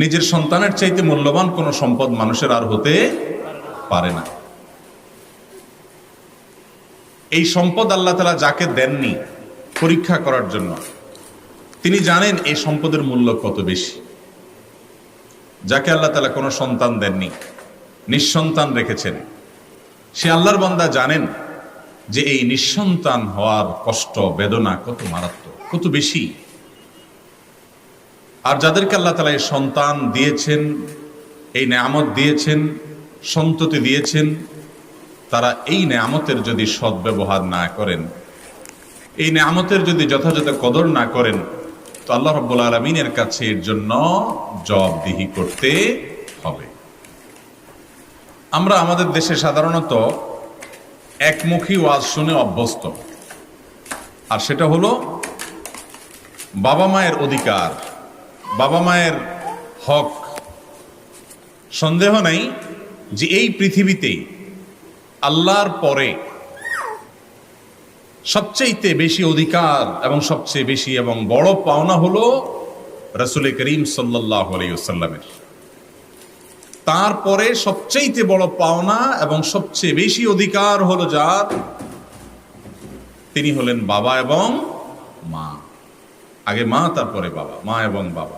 নিজের সন্তানের চাইতে মূল্যবান কোনো সম্পদ মানুষের আর হতে পারে না। এই সম্পদ আল্লাহ তাআলা যাকে দেননি পরীক্ষা করার জন্য, তিনি জানেন এই সম্পদের মূল্য কত বেশি। যাকে আল্লাহ তাআলা কোনো সন্তান দেননি, নিঃসন্তান রেখেছেন, সে আল্লাহর বান্দা জানেন যে এই নিঃসন্তান হওয়ার কষ্ট বেদনা কত মারাত্মক, কত বেশি। আর যাদেরকে আল্লাহ তাআলা এই সন্তান দিয়েছেন, এই নেয়ামত দিয়েছেন, সন্ততি দিয়েছেন, তারা এই নেয়ামতের যদি সদ্ব্যবহার না করেন, এই নেয়ামতের যদি যথাযথ কদর না করেন, তো আল্লাহ রাব্বুল আলামিনের কাছে এর জন্য জবাবদিহি করতে হবে। আমরা আমাদের দেশে সাধারণত একমুখী ওয়াজ শুনে অভ্যস্ত, আর সেটা হলো বাবা মায়ের অধিকার, বাবা মায়ের হক। সন্দেহ নাই যে এই পৃথিবীতে আল্লাহর পরে সবচেয়ে বেশি অধিকার এবং সবচেয়ে বেশি এবং বড় পাওনা হলো রাসূল করিম সাল্লাল্লাহু আলাইহি ওয়াসাল্লামের। তারপরে সবচেয়ে বড় পাওনা এবং সবচেয়ে বেশি অধিকার হলো যার, তিনি হলেন বাবা এবং মা। আগে মা, তারপরে বাবা, মা এবং বাবা।